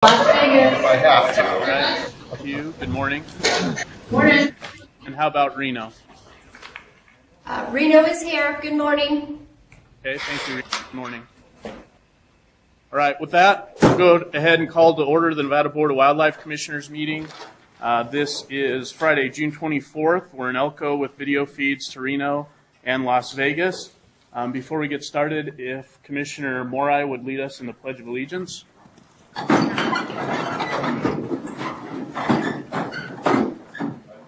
Las Vegas. If I have to. All right. Thank you. Good morning. Morning. And how about Reno? Reno is here. Good morning. Okay, thank you. Good morning. All right, with that, we'll go ahead and call to order the Nevada Board of Wildlife Commissioners meeting. This is Friday, June 24th. We're in Elko with video feeds to Reno and Las Vegas. Before we get started, if Commissioner Morai would lead us in the Pledge of Allegiance. I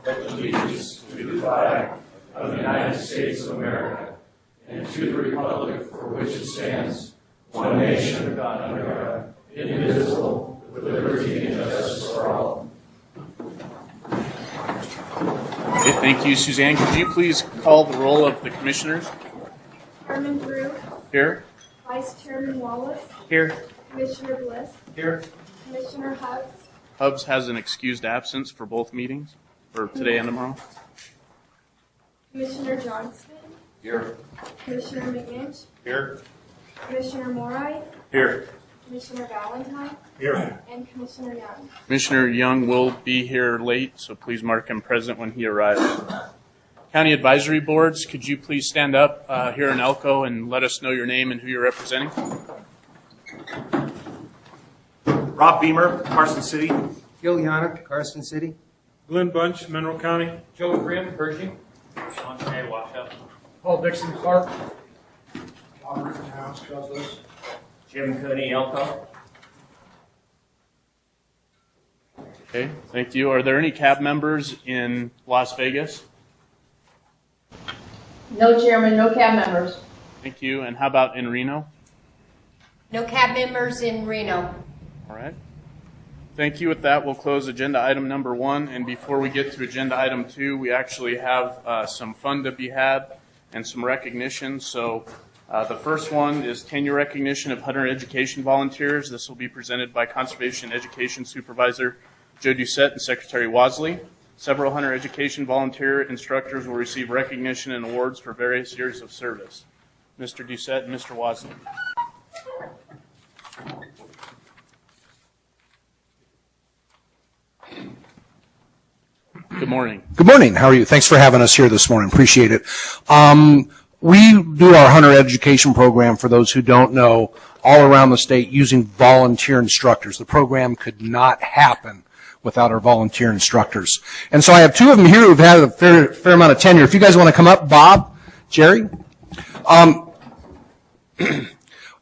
pledge allegiance to the flag of the United States of America and to the republic for which it stands, one nation under God, indivisible, with liberty and justice for all. Okay, thank you, Suzanne. Could you please call the roll of the commissioners? Chairman Drew. Here. Vice Chairman Wallace. Here. Commissioner Bliss. Here. Commissioner Hubbs. Hubbs has an excused absence for both meetings, for today and tomorrow. Commissioner Johnston. Here. Commissioner McNinch. Here. Commissioner Morai. Here. Commissioner Valentine. Here. And Commissioner Young. Commissioner Young will be here late, so please mark him present when he arrives. County advisory boards, could you please stand up here in Elko and let us know your name and who you're representing? Rob Beamer, Carson City. Gil Yannick, Carson City. Glenn Bunch, Mineral County. Joe Grimm, Pershing. Sean Tay, Washoe. Paul Dixon, Clark. John Rittenhouse, Douglas. Jim Cooney, Elko. Okay, thank you. Are there any CAB members in Las Vegas? No chairman, no cab members. Thank you. And how about in Reno? No cab members in Reno. All right. Thank you. With that, we'll close agenda item number 1. And before we get to agenda item 2, we actually have some fun to be had and some recognition. So the first one is tenure recognition of hunter education volunteers. This will be presented by Conservation Education Supervisor Joe Doucette and Secretary Wasley. Several hunter education volunteer instructors will receive recognition and awards for various years of service. Mr. Doucette and Mr. Wasley. Good morning. Good morning. How are you? Thanks for having us here this morning. Appreciate it. We do our hunter education program, for those who don't know, all around the state using volunteer instructors. The program could not happen without our volunteer instructors. And so I have two of them here who've had a fair amount of tenure. If you guys want to come up, Bob, Jerry.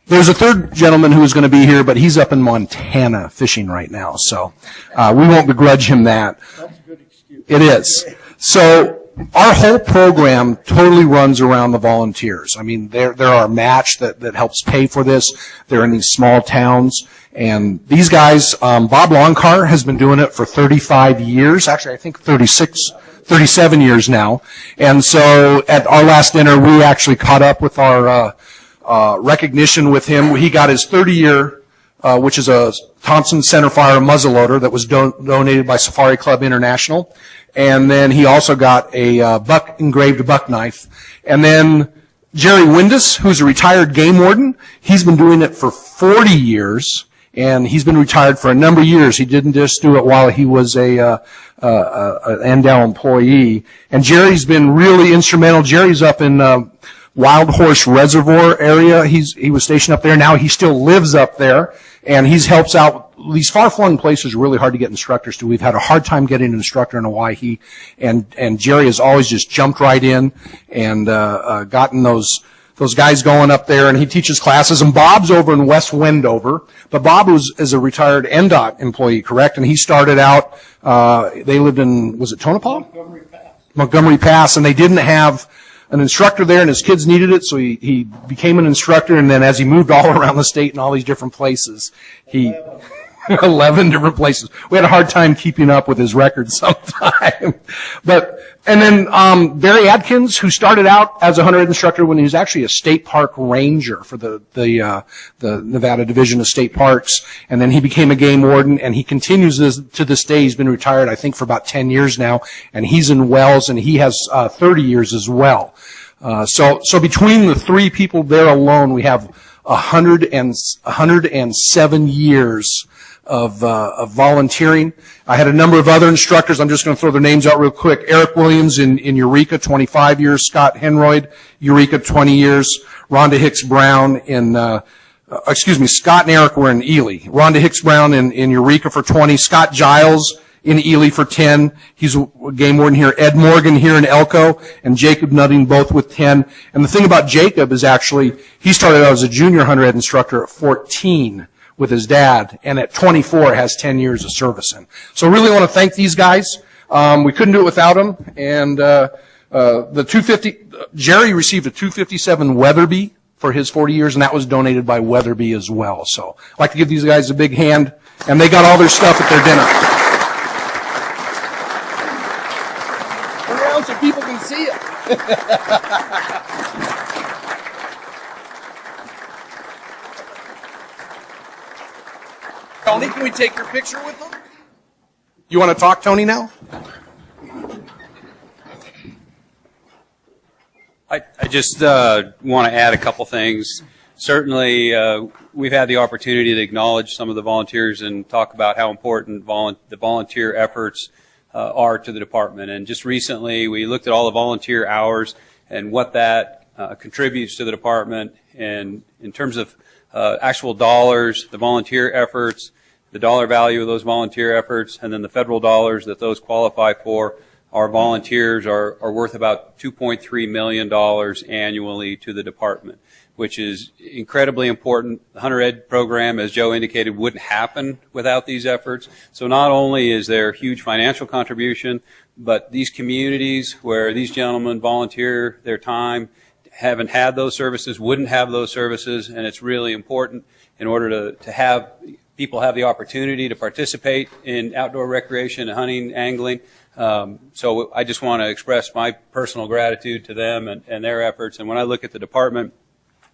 There's a third gentleman who is going to be here, but he's up in Montana fishing right now, so we won't begrudge him that. That's a good excuse. It is. So our whole program totally runs around the volunteers. I mean, they're our match that helps pay for this. They're in these small towns. And these guys, Bob Longcar has been doing it for 35 years. Actually, I think 37 years now. And so at our last dinner, we actually caught up with our recognition with him. He got his 30-year, which is a Thompson centerfire muzzleloader that was donated by Safari Club International. And then he also got a engraved buck knife. And then Jerry Windus, who's a retired game warden, he's been doing it for 40 years. And he's been retired for a number of years. He didn't just do it while he was an Andal employee. And Jerry's been really instrumental. Jerry's up in Wild Horse Reservoir area. He was stationed up there. Now he still lives up there, and he helps out. These far-flung places are really hard to get instructors to. We've had a hard time getting an instructor in Hawaii, and Jerry has always just jumped right in and gotten those guys going up there, and he teaches classes. And Bob's over in West Wendover, but Bob is a retired NDOT employee, correct? And he started out, they lived in, was it Tonopah? Montgomery Pass, and they didn't have an instructor there, and his kids needed it, so he became an instructor, and then as he moved all around the state in all these different places, 11 different places. We had a hard time keeping up with his record sometime. And then Barry Adkins, who started out as a hunter instructor when he was actually a state park ranger for the Nevada Division of State Parks, and then he became a game warden, and he continues to this day. He's been retired, I think, for about 10 years now, and he's in Wells, and he has 30 years as well. So between the three people there alone, we have 107 years of volunteering. I had a number of other instructors. I'm just going to throw their names out real quick. Eric Williams in Eureka, 25 years. Scott Henroyd, Eureka, 20 years. Rhonda Hicks Brown Scott and Eric were in Ely. Rhonda Hicks Brown in Eureka for 20. Scott Giles in Ely for 10. He's a game warden here. Ed Morgan here in Elko, and Jacob Nutting both with 10. And the thing about Jacob is actually, he started out as a junior hunter ed instructor at 14 with his dad, and at 24 has 10 years of service in. So I really want to thank these guys. We couldn't do it without them. And Jerry received a 257 Weatherby for his 40 years, and that was donated by Weatherby as well. So I'd like to give these guys a big hand, and they got all their stuff at their dinner. Turn around so people can see it. Tony, can we take your picture with them? You want to talk, Tony, now? I just want to add a couple things. Certainly, we've had the opportunity to acknowledge some of the volunteers and talk about how important the volunteer efforts are to the department. And just recently, we looked at all the volunteer hours and what that contributes to the department. And in terms of actual dollars, the volunteer efforts, the dollar value of those volunteer efforts, and then the federal dollars that those qualify for, our volunteers are worth about $2.3 million annually to the department, which is incredibly important. The Hunter Ed program, as Joe indicated, wouldn't happen without these efforts. So not only is there huge financial contribution, but these communities where these gentlemen volunteer their time haven't had those services, wouldn't have those services, and it's really important in order to have people have the opportunity to participate in outdoor recreation, hunting, angling. So I just want to express my personal gratitude to them and their efforts. And when I look at the department,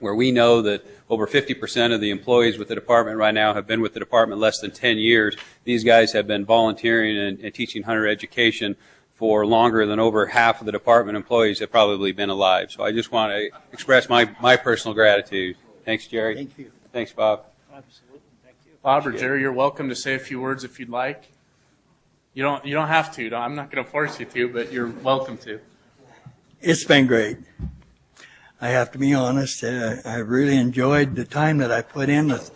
where we know that over 50% of the employees with the department right now have been with the department less than 10 years, these guys have been volunteering and teaching hunter education for longer than over half of the department employees have probably been alive. So I just want to express my personal gratitude. Thanks, Jerry. Thank you. Thanks, Bob. Absolutely. Thank you. Bob or Jerry, you're welcome to say a few words if you'd like. You don't have to. I'm not going to force you to, but you're welcome to. It's been great. I have to be honest. I really enjoyed the time that I put in with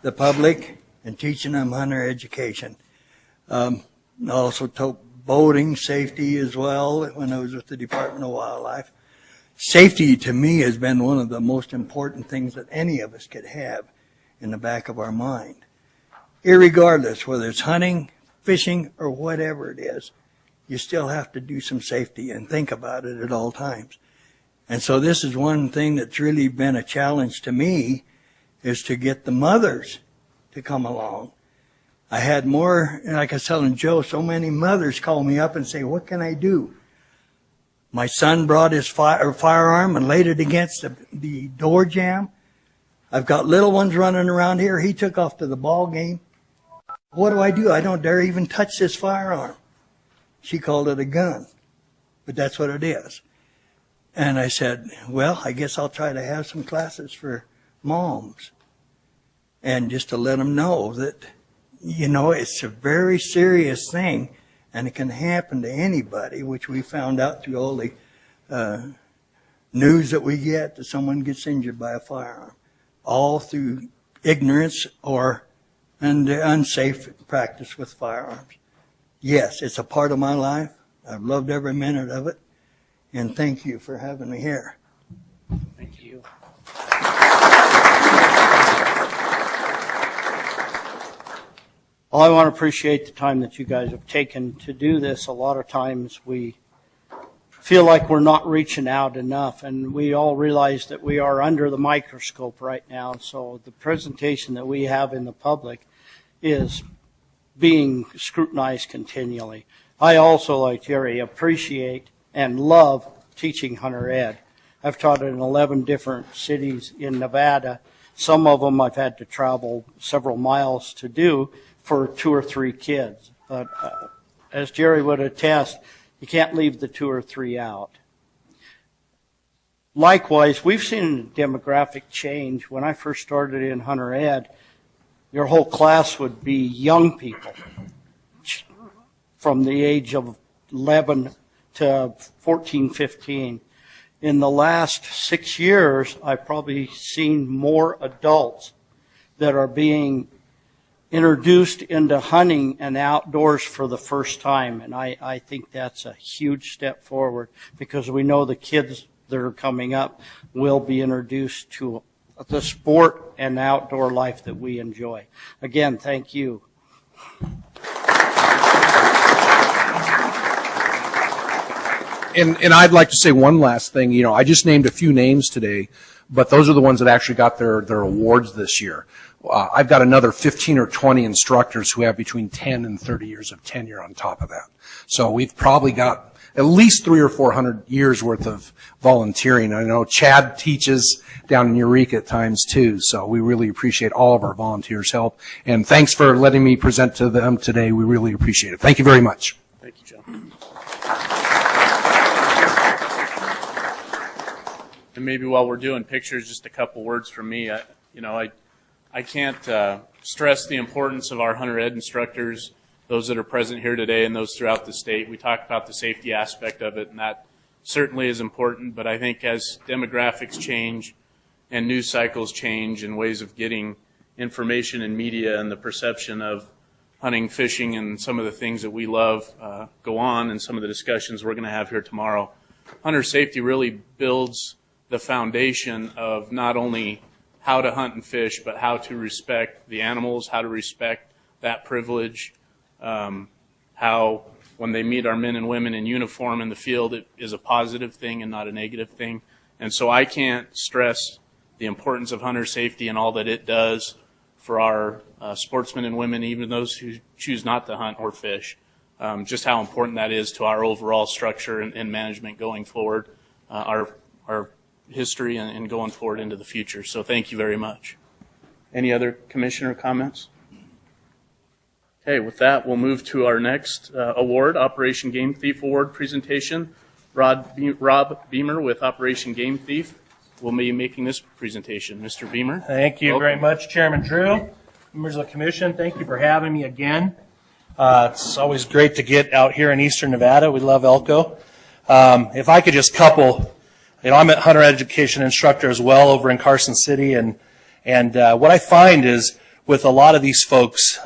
the public and teaching them hunter education. I also taught boating safety as well when I was with the Department of Wildlife. Safety to me has been one of the most important things that any of us could have in the back of our mind. Irregardless, whether it's hunting, fishing, or whatever it is, you still have to do some safety and think about it at all times. And so this is one thing that's really been a challenge to me, is to get the mothers to come along. I had more, like I was telling Joe, so many mothers call me up and say, what can I do? My son brought his firearm and laid it against the door jamb. I've got little ones running around here. He took off to the ball game. What do? I don't dare even touch this firearm. She called it a gun, but that's what it is. And I said, well, I guess I'll try to have some classes for moms. And just to let them know that, you know, it's a very serious thing and it can happen to anybody, which we found out through all the news that we get, that someone gets injured by a firearm, all through ignorance and unsafe practice with firearms. Yes, it's a part of my life. I've loved every minute of it. And thank you for having me here. Thank you. Well, I want to appreciate the time that you guys have taken to do this. A lot of times we feel like we're not reaching out enough, and we all realize that we are under the microscope right now. So the presentation that we have in the public is being scrutinized continually. I also, like Jerry, appreciate and love teaching hunter ed. I've taught in 11 different cities in Nevada. Some of them I've had to travel several miles to do for 2 or 3 kids. But as Jerry would attest, you can't leave the 2 or 3 out. Likewise, we've seen a demographic change. When I first started in hunter ed, your whole class would be young people from the age of 11 to 14, 15. In the last 6 years, I've probably seen more adults that are being introduced into hunting and outdoors for the first time. And I think that's a huge step forward, because we know the kids that are coming up will be introduced to the sport and outdoor life that we enjoy. Again, thank you. And I'd like to say one last thing. You know, I just named a few names today, but those are the ones that actually got their awards this year. I've got another 15 or 20 instructors who have between 10 and 30 years of tenure on top of that. So we've probably got at least 300 or 400 years worth of volunteering. I know Chad teaches down in Eureka at times too, so we really appreciate all of our volunteers' help. And thanks for letting me present to them today. We really appreciate it. Thank you very much. Thank you, Joe. And maybe while we're doing pictures, just a couple words from me. I can't stress the importance of our hunter ed instructors, those that are present here today and those throughout the state. We talked about the safety aspect of it, and that certainly is important. But I think as demographics change and news cycles change and ways of getting information and media and the perception of hunting, fishing, and some of the things that we love go on, and some of the discussions we're going to have here tomorrow, hunter safety really builds the foundation of not only how to hunt and fish, but how to respect the animals, how to respect that privilege, how when they meet our men and women in uniform in the field, it is a positive thing and not a negative thing. And so I can't stress the importance of hunter safety and all that it does for our sportsmen and women, even those who choose not to hunt or fish, just how important that is to our overall structure and management going forward, our history and going forward into the future. So thank you very much. Any other commissioner comments? Okay, with that, we'll move to our next award, Operation Game Thief Award presentation. Rob Beamer with Operation Game Thief will be making this presentation. Mr. Beamer. Thank you very much, Chairman Drew. Members of the Commission, thank you for having me again. It's always great to get out here in Eastern Nevada. We love Elko. If I could just couple, I'm a hunter education instructor as well over in Carson City, and what I find is with a lot of these folks,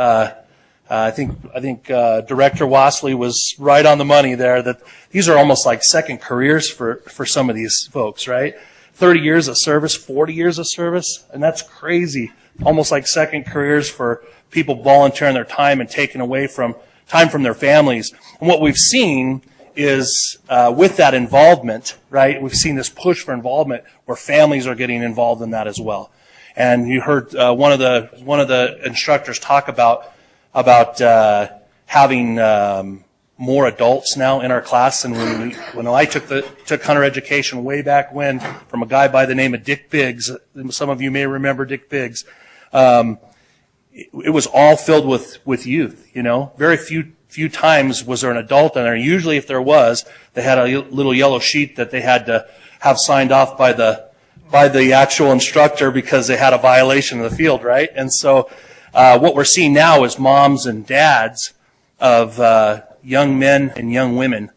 I think Director Wassley was right on the money there, that these are almost like second careers for some of these folks, right? 30 years of service, 40 years of service, and that's crazy. Almost like second careers for people volunteering their time and taking away from time from their families. And what we've seen is with that involvement, right, we've seen this push for involvement where families are getting involved in that as well. And you heard one of the instructors talk about having more adults now in our class. And when I took hunter education way back when from a guy by the name of Dick Biggs, some of you may remember Dick Biggs, it was all filled with youth. Very few times was there an adult in there. Usually, if there was, they had a little yellow sheet that they had to have signed off by the actual instructor because they had a violation of the field, right? And so what we're seeing now is moms and dads of young men and young women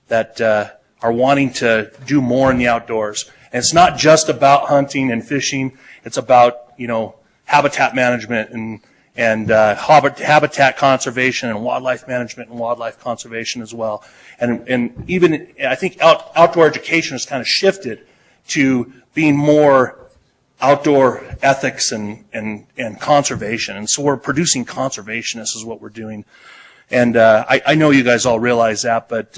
that are wanting to do more in the outdoors. And it's not just about hunting and fishing. It's about, habitat management and habitat conservation and wildlife management and wildlife conservation as well. And even, I think outdoor education has kind of shifted to being more outdoor ethics and conservation. And so we're producing conservationists is what we're doing. And I know you guys all realize that, but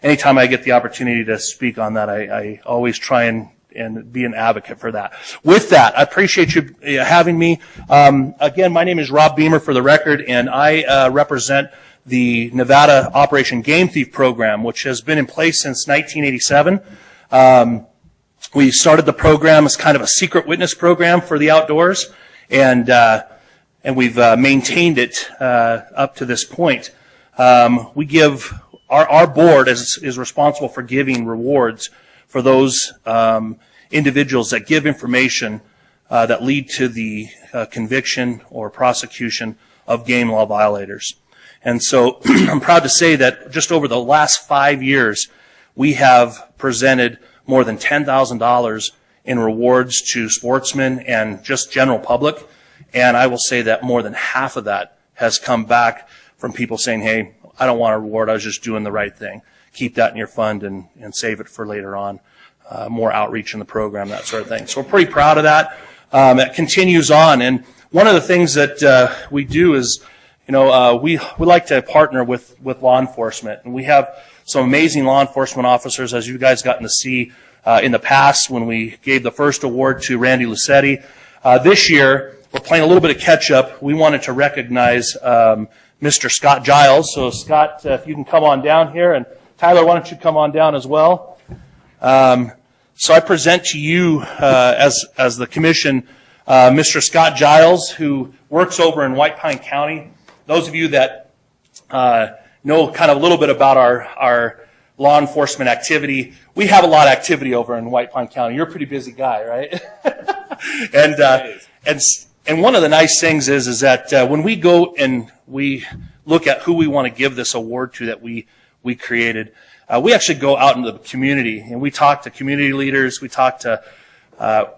anytime I get the opportunity to speak on that, I always try and be an advocate for that. With that, I appreciate you having me. Again, my name is Rob Beamer for the record, and I represent the Nevada Operation Game Thief program, which has been in place since 1987. We started the program as kind of a secret witness program for the outdoors, and we've maintained it up to this point. We give our board is responsible for giving rewards for those individuals that give information that lead to the conviction or prosecution of game law violators. And so I'm proud to say that just over the last 5 years, we have presented more than $10,000 in rewards to sportsmen and just general public. And I will say that more than half of that has come back from people saying, hey, I don't want a reward, I was just doing the right thing. Keep that in your fund and save it for later on. More outreach in the program, that sort of thing. So we're pretty proud of that. It continues on. And one of the things that we do is, we like to partner with law enforcement. And we have some amazing law enforcement officers, as you guys gotten to see in the past when we gave the first award to Randy Lucetti. This year, we're playing a little bit of catch-up. We wanted to recognize Mr. Scott Giles. So, Scott, if you can come on down here. And Tyler, why don't you come on down as well? So I present to you as the commission Mr. Scott Giles, who works over in White Pine County. Those of you that know kind of a little bit about our law enforcement activity, we have a lot of activity over in White Pine County. You're a pretty busy guy, right? And one of the nice things is that when we go and we look at who we want to give this award to that we created, we actually go out into the community and we talk to community leaders. We talk to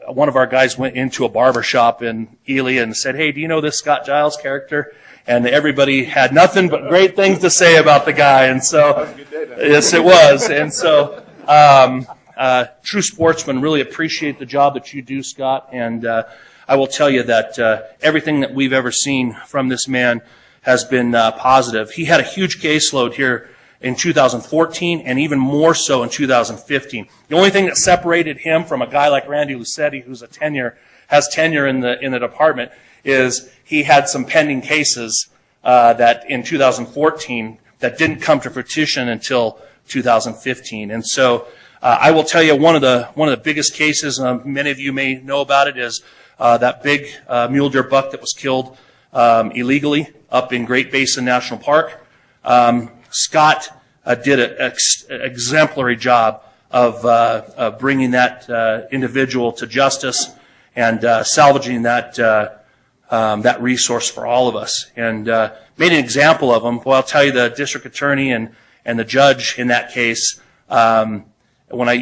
one of our guys went into a barber shop in Ely and said, hey, do you know this Scott Giles character? And everybody had nothing but great things to say about the guy. And so, yes, it was. And so, true sportsmen really appreciate the job that you do, Scott. And I will tell you that everything that we've ever seen from this man has been positive. He had a huge caseload here in 2014 and even more so in 2015. The only thing that separated him from a guy like Randy Lucetti, who's has tenure in the department, is he had some pending cases that in 2014 that didn't come to fruition until 2015. And so I will tell you one of the biggest cases, many of you may know about it, is that big mule deer buck that was killed illegally up in Great Basin National Park. Scott did an exemplary job of bringing that individual to justice and salvaging that resource for all of us, and made an example of him. Well, I'll tell you, the district attorney and the judge in that case, you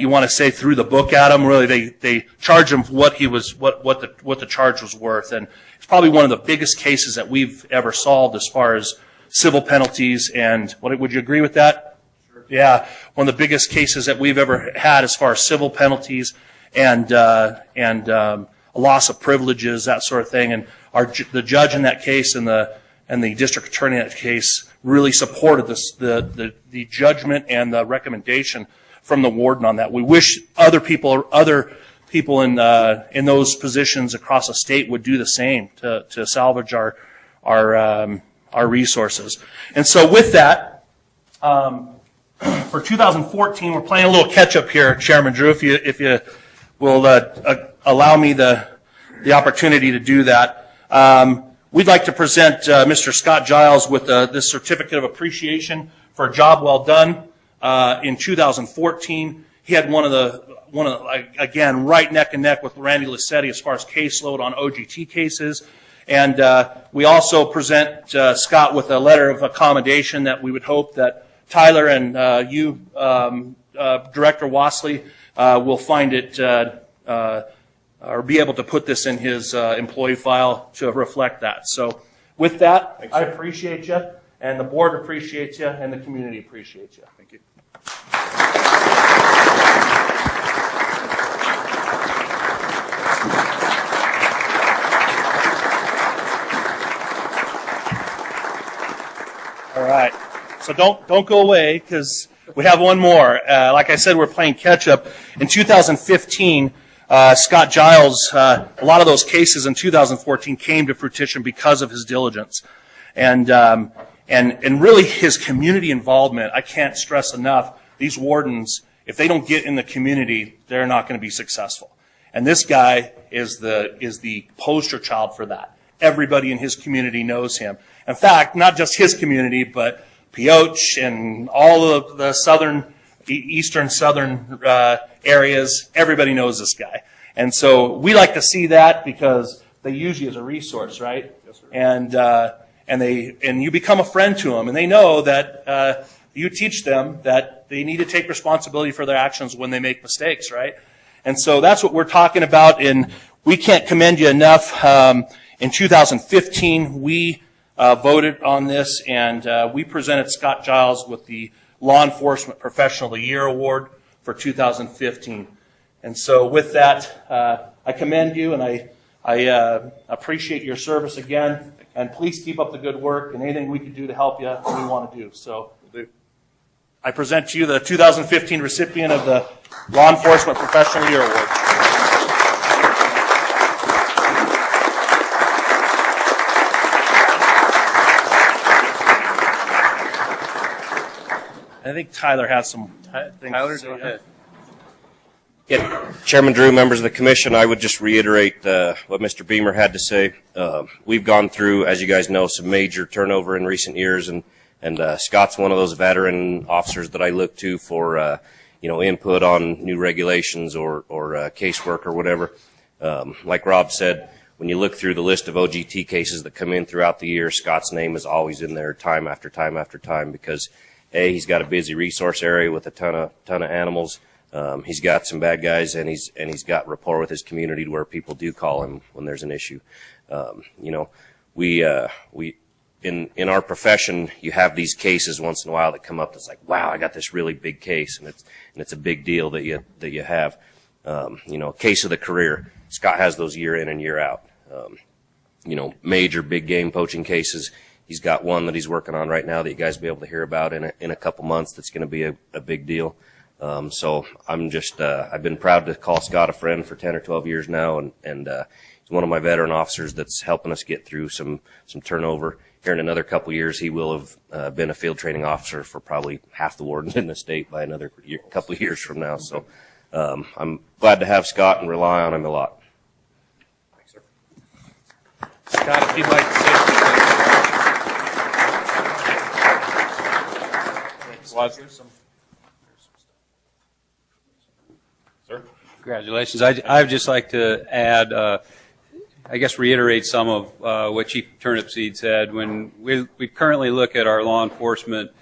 want to say threw the book at him. Really, they charged him what the charge was worth, and it's probably one of the biggest cases that we've ever solved as far as civil penalties. And would you agree with that? Sure. Yeah, one of the biggest cases that we've ever had as far as civil penalties and loss of privileges, that sort of thing. And the judge in that case and the district attorney in that case really supported the judgment and the recommendation from the warden on that. We wish other people in those positions across the state would do the same to salvage our resources. And so with that, for 2014, we're playing a little catch up here, Chairman Drew, if you will allow me the opportunity to do that. We'd like to present Mr. Scott Giles with this certificate of appreciation for a job well done. In 2014, he had one of the again right neck and neck with Randy Lucetti as far as caseload on OGT cases. And we also present Scott with a letter of accommodation that we would hope that Tyler and you, Director Wassley, will find it or be able to put this in his employee file to reflect that. So with that, thanks, I appreciate you, and the board appreciates you, and the community appreciates you. Thank you. All right. So don't go away, because we have one more. Like I said, we're playing catch up. In 2015, Scott Giles, a lot of those cases in 2014 came to fruition because of his diligence, and really his community involvement. I can't stress enough. These wardens, if they don't get in the community, they're not going to be successful. And this guy is the poster child for that. Everybody in his community knows him. In fact, not just his community, but Pioche and all of the eastern southern areas, everybody knows this guy. And so we like to see that because they use you as a resource, right? Yes, sir. And you become a friend to them, and they know that you teach them that they need to take responsibility for their actions when they make mistakes, right? And so that's what we're talking about. And we can't commend you enough. In 2015, we voted on this, and we presented Scott Giles with the Law Enforcement Professional of the Year Award for 2015. And so with that, I commend you, and I appreciate your service again. And please keep up the good work, and anything we can do to help you, we want to do. So I present to you the 2015 recipient of the Law Enforcement Professional Year Award. I think Tyler has some things Tyler, to say. go ahead. Yeah, Chairman Drew, members of the commission, I would just reiterate what Mr. Beamer had to say. We've gone through, as you guys know, some major turnover in recent years, and Scott's one of those veteran officers that I look to for input on new regulations or casework or whatever. Like Rob said, when you look through the list of OGT cases that come in throughout the year, Scott's name is always in there time after time after time because he's got a busy resource area with a ton of animals. He's got some bad guys, and he's got rapport with his community to where people do call him when there's an issue. We in our profession, you have these cases once in a while that come up that's like, wow, I got this really big case, and it's a big deal that you have. Case of the career. Scott has those year in and year out. Major big game poaching cases. He's got one that he's working on right now that you guys will be able to hear about in a couple months. That's going to be a big deal. So I'm just, I've been proud to call Scott a friend for 10 or 12 years now, and he's one of my veteran officers that's helping us get through some turnover. Here in another couple years, he will have been a field training officer for probably half the wardens in the state by another couple of years from now. So I'm glad to have Scott and rely on him a lot. Thanks, sir. Scott, if you'd like to say something. Was there some? Sir? Congratulations. I'd just like to add, reiterate some of what Chief Turnipseed said. When we currently look at our law enforcement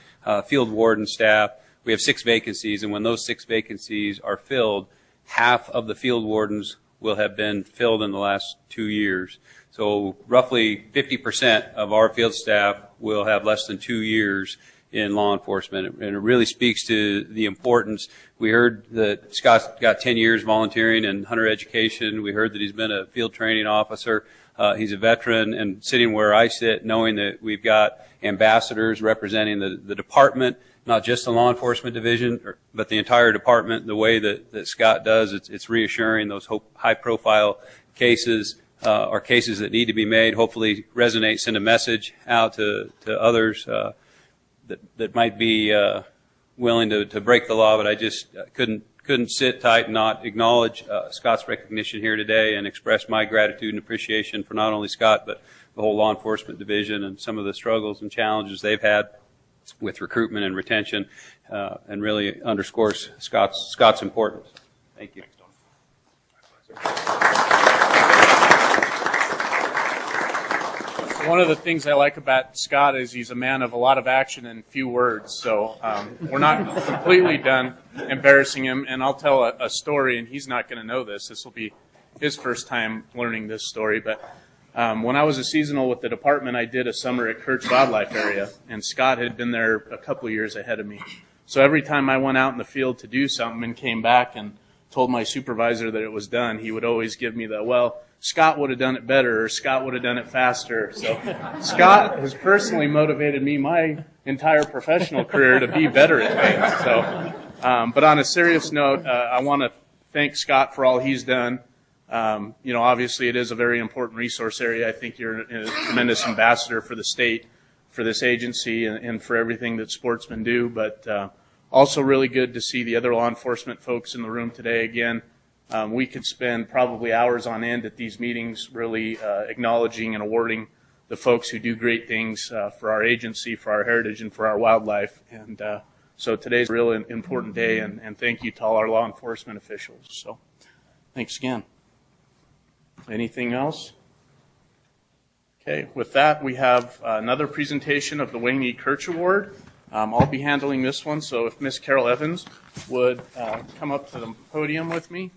field warden staff, we have 6 vacancies, and when those 6 vacancies are filled, half of the field wardens will have been filled in the last 2 years. So roughly 50% of our field staff will have less than 2 years in law enforcement, and it really speaks to the importance. We heard that Scott's got 10 years volunteering in hunter education. We heard that he's been a field training officer. He's a veteran, and sitting where I sit, knowing that we've got ambassadors representing the department, not just the law enforcement division, but the entire department, the way that Scott does, it's reassuring. Those high-profile cases are cases that need to be made, hopefully resonate, send a message out to others that might be willing to break the law, but I just couldn't sit tight and not acknowledge Scott's recognition here today and express my gratitude and appreciation for not only Scott, but the whole law enforcement division and some of the struggles and challenges they've had with recruitment and retention, and really underscores Scott's importance. Thank you. One of the things I like about Scott is he's a man of a lot of action and few words. So we're not completely done embarrassing him. And I'll tell a story, and he's not going to know this. This will be his first time learning this story. But when I was a seasonal with the department, I did a summer at Kurt's Wildlife Area, and Scott had been there a couple of years ahead of me. So every time I went out in the field to do something and came back and told my supervisor that it was done, he would always give me the, well, Scott would have done it better, or Scott would have done it faster. So Scott has personally motivated me my entire professional career to be better at things. So, but on a serious note, I want to thank Scott for all he's done. Obviously it is a very important resource area. I think you're a tremendous ambassador for the state, for this agency, and for everything that sportsmen do. But also really good to see the other law enforcement folks in the room today again. We could spend probably hours on end at these meetings really acknowledging and awarding the folks who do great things for our agency, for our heritage, and for our wildlife. And so today's a real important day, and thank you to all our law enforcement officials. So thanks again. Anything else? Okay, with that, we have another presentation of the Wayne E. Kirch Award. I'll be handling this one, so if Miss Carol Evans would come up to the podium with me.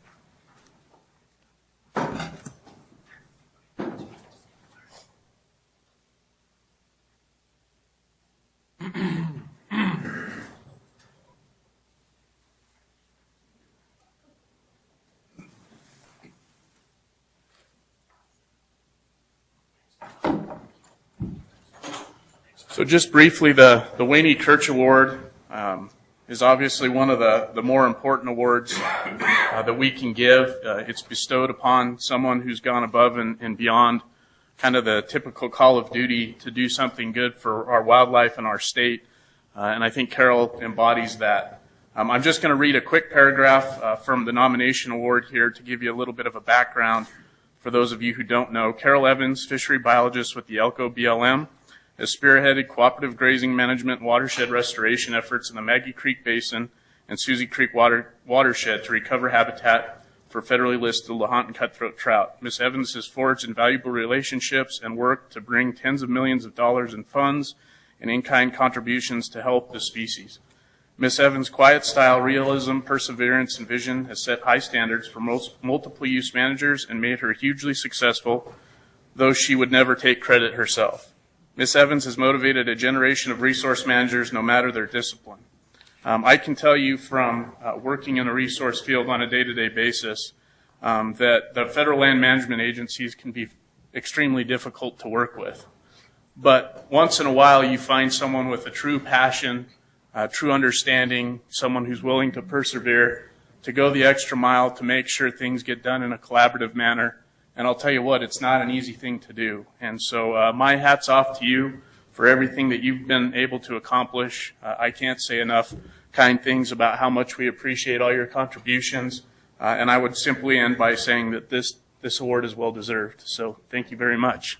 So just briefly, the Wayne E. Kirch Award is obviously one of the more important awards that we can give. It's bestowed upon someone who's gone above and beyond kind of the typical call of duty to do something good for our wildlife and our state. And I think Carol embodies that. I'm just going to read a quick paragraph from the nomination award here to give you a little bit of a background for those of you who don't know. Carol Evans, fishery biologist with the Elko BLM, has spearheaded cooperative grazing management and watershed restoration efforts in the Maggie Creek Basin and Susie Creek watershed to recover habitat for federally listed Lahontan cutthroat trout. Ms. Evans has forged invaluable relationships and worked to bring tens of millions of dollars in funds and in-kind contributions to help the species. Ms. Evans' quiet style, realism, perseverance, and vision has set high standards for most multiple use managers and made her hugely successful, though she would never take credit herself. Ms. Evans has motivated a generation of resource managers no matter their discipline. I can tell you from working in a resource field on a day-to-day basis that the federal land management agencies can be extremely difficult to work with. But once in a while you find someone with a true passion, true understanding, someone who's willing to persevere, to go the extra mile to make sure things get done in a collaborative manner. And I'll tell you what, it's not an easy thing to do. And so my hat's off to you for everything that you've been able to accomplish. I can't say enough kind things about how much we appreciate all your contributions. And I would simply end by saying that this award is well deserved. So thank you very much.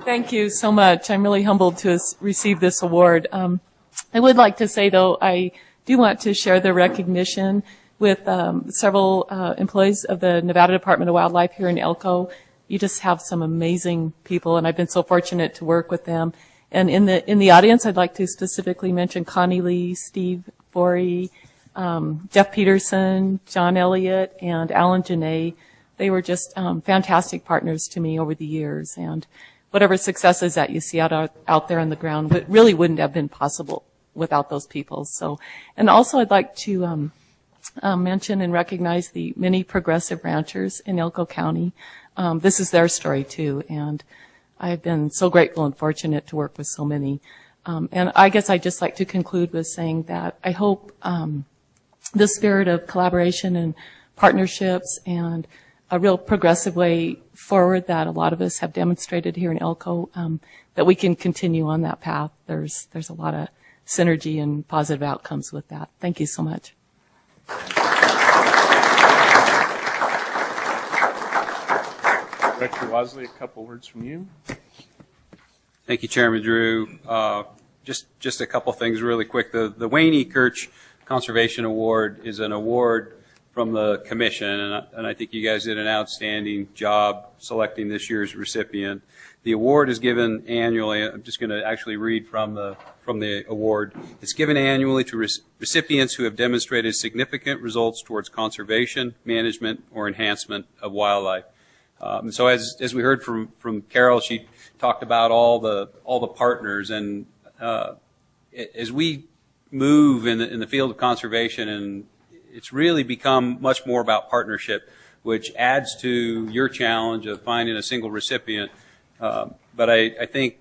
Thank you so much. I'm really humbled to receive this award. I would like to say, though, I do want to share the recognition with several employees of the Nevada Department of Wildlife here in Elko. You just have some amazing people, and I've been so fortunate to work with them. And in the audience, I'd like to specifically mention Connie Lee, Steve Forey, Jeff Peterson, John Elliott, and Alan Janae. They were just fantastic partners to me over the years, and whatever successes that you see out there on the ground, it really wouldn't have been possible without those people. So, and also I'd like to mention and recognize the many progressive ranchers in Elko County. This is their story too, and I've been so grateful and fortunate to work with so many. And I guess I'd just like to conclude with saying that I hope the spirit of collaboration and partnerships and a real progressive way forward that a lot of us have demonstrated here in Elko, that we can continue on that path. There's a lot of synergy and positive outcomes with that. Thank you so much. Director Wasley, a couple words from you. Thank you, Chairman Drew. Just a couple things really quick. The Wayne E. Kirch Conservation Award is an award from the commission, and I think you guys did an outstanding job selecting this year's recipient. The award is given annually. I'm just going to actually read from the award. It's given annually to recipients who have demonstrated significant results towards conservation, management, or enhancement of wildlife. So as we heard from Carol, she talked about all the partners, and as we move in the field of conservation, and it's really become much more about partnership, which adds to your challenge of finding a single recipient. But I think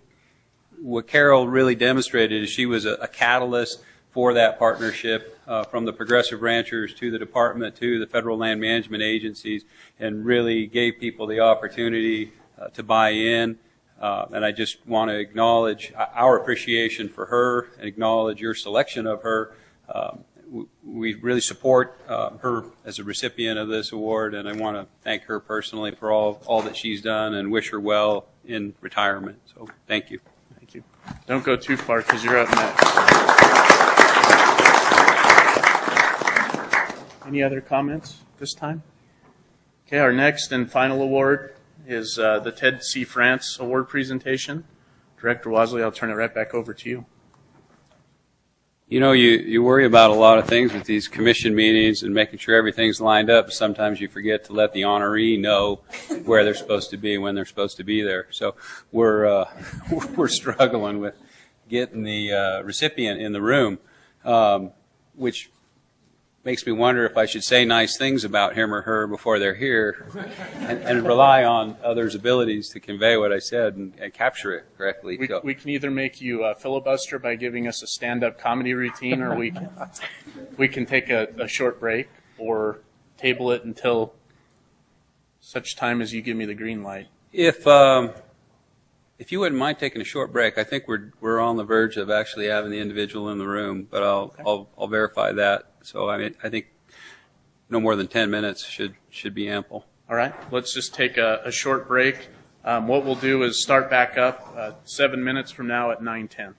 what Carol really demonstrated is she was a catalyst for that partnership, from the progressive ranchers to the department to the federal land management agencies, and really gave people the opportunity to buy in. And I just want to acknowledge our appreciation for her and acknowledge your selection of her. we really support her as a recipient of this award, and I want to thank her personally for all that she's done and wish her well in retirement. So thank you. Thank you. Don't go too far because you're up next. Any other comments this time? Okay, our next and final award is the Ted C. France Award presentation. Director Wasley, I'll turn it right back over to you. You know, you worry about a lot of things with these commission meetings and making sure everything's lined up. Sometimes you forget to let the honoree know where they're supposed to be when they're supposed to be there. So we're struggling with getting the recipient in the room, which makes me wonder if I should say nice things about him or her before they're here and rely on others' abilities to convey what I said and capture it correctly. We can either make you filibuster by giving us a stand-up comedy routine, or we can take a short break or table it until such time as you give me the green light. If you wouldn't mind taking a short break, I think we're on the verge of actually having the individual in the room, but I'll verify that. So I think no more than 10 minutes should be ample. All right, let's just take a short break. What we'll do is start back up 7 minutes from now at 9:10.